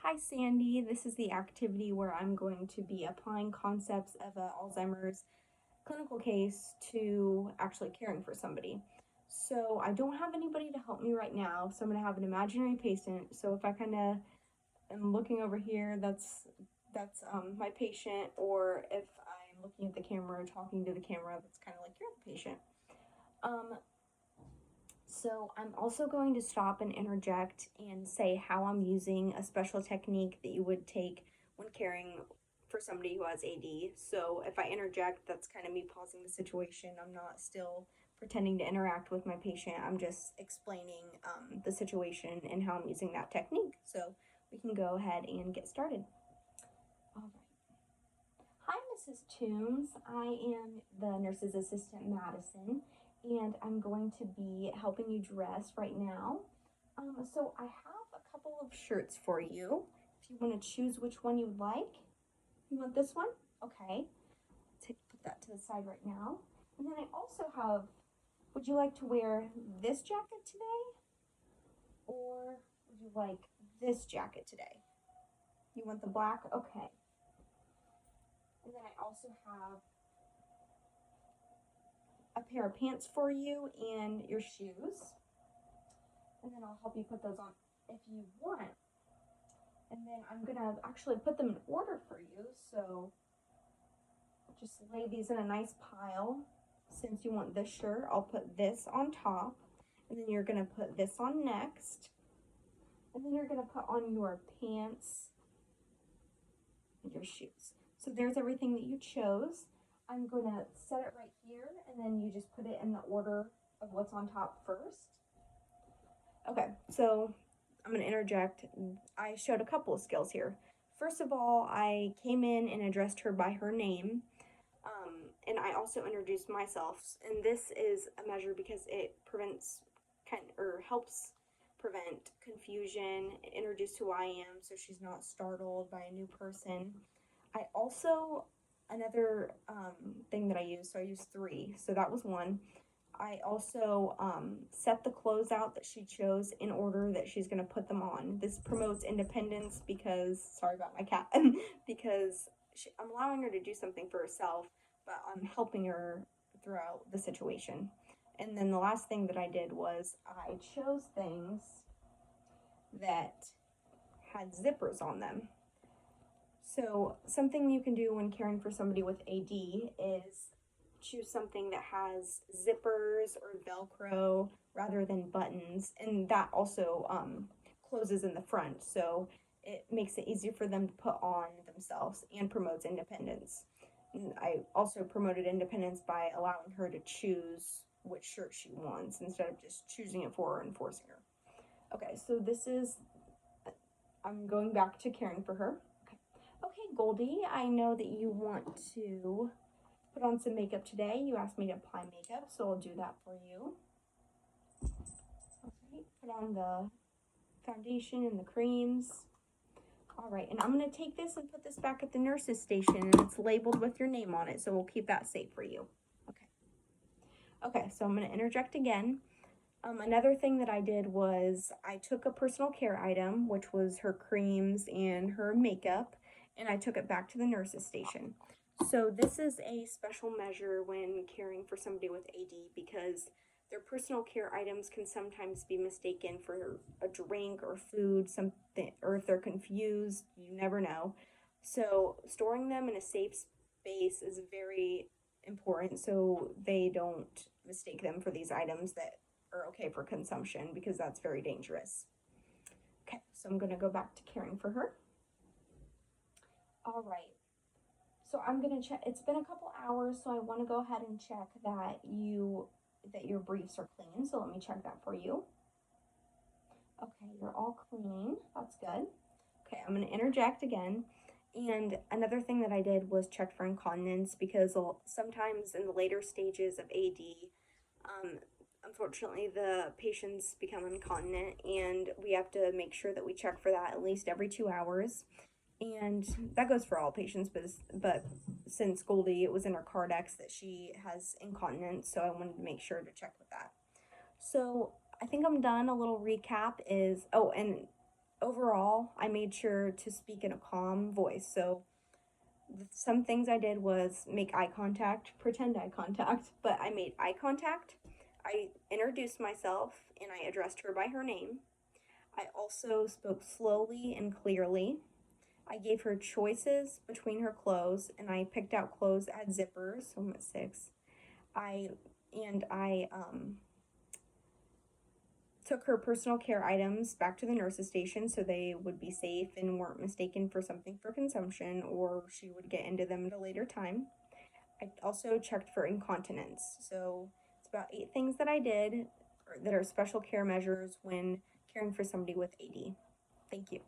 Hi Sandy, this is the activity where I'm going to be applying concepts of Alzheimer's clinical case to actually caring for somebody. So I don't have anybody to help me right now, so I'm going to have an imaginary patient. So if I kind of am looking over here, that's my patient, or if I'm looking at the camera or talking to the camera, that's kind of like you're the patient. Um, so I'm also going to stop and interject and say how I'm using a special technique that you would take when caring for somebody who has AD. So if I interject, that's kind of me pausing the situation. I'm not still pretending to interact with my patient. I'm just explaining the situation and how I'm using that technique. So we can go ahead and get started. All right. Hi, Mrs. Toombs. I am the nurse's assistant, Madison, and I'm going to be helping you dress right now. So I have a couple of shirts for you. If you want to choose which one you would like. You want this one? Okay. Put that to the side right now. And then I also have, would you like to wear this jacket today? Or would you like this jacket today? You want the black? Okay. And then I also have a pair of pants for you and your shoes. And then I'll help you put those on if you want. And then I'm gonna actually put them in order for you. So just lay these in a nice pile. Since you want this shirt, I'll put this on top. And then you're gonna put this on next. And then you're gonna put on your pants and your shoes. So there's everything that you chose. I'm gonna set it right here, and then you just put it in the order of what's on top first. Okay, so I'm gonna interject. I showed a couple of skills here. First of all, I came in and addressed her by her name, and I also introduced myself. And this is a measure because it prevents or helps prevent confusion, introduce who I am so she's not startled by a new person. I also, another thing that I used, so I used three, so that was one. I also set the clothes out that she chose in order that she's going to put them on. This promotes independence because, sorry about my cat, because I'm allowing her to do something for herself, but I'm helping her throughout the situation. And then the last thing that I did was I chose things that had zippers on them. So something you can do when caring for somebody with AD is choose something that has zippers or Velcro rather than buttons, and that also closes in the front, so it makes it easier for them to put on themselves and promotes independence. And I also promoted independence by allowing her to choose which shirt she wants instead of just choosing it for her and forcing her. Okay, so this is, I'm going back to caring for her. Okay, Goldie, I know that you want to put on some makeup today. You asked me to apply makeup, so I'll do that for you. Okay, put on the foundation and the creams. All right, and I'm going to take this and put this back at the nurse's station, and it's labeled with your name on it, so we'll keep that safe for you. Okay. Okay, so I'm going to interject again. Another thing that I did was I took a personal care item, which was her creams and her makeup, and I took it back to the nurse's station. So this is a special measure when caring for somebody with AD because their personal care items can sometimes be mistaken for a drink or food, something, or if they're confused, you never know. So storing them in a safe space is very important so they don't mistake them for these items that are okay for consumption because that's very dangerous. Okay, so I'm going to go back to caring for her. All right. So I'm going to check. It's been a couple hours, so I want to go ahead and check that your briefs are clean. So let me check that for you. Okay, you're all clean. That's good. Okay, I'm going to interject again. And another thing that I did was check for incontinence because sometimes in the later stages of AD, unfortunately, the patients become incontinent, and we have to make sure that we check for that at least every 2 hours. And that goes for all patients, but since Goldie, it was in her Cardex that she has incontinence, so I wanted to make sure to check with that. So I think I'm done. A little recap is, oh, and overall, I made sure to speak in a calm voice. So some things I did was make eye contact, pretend eye contact, but I made eye contact. I introduced myself and I addressed her by her name. I also spoke slowly and clearly. I gave her choices between her clothes and I picked out clothes that had zippers, so I'm at 6. I I took her personal care items back to the nurse's station so they would be safe and weren't mistaken for something for consumption or she would get into them at a later time. I also checked for incontinence. So it's about 8 things that I did that are special care measures when caring for somebody with AD. Thank you.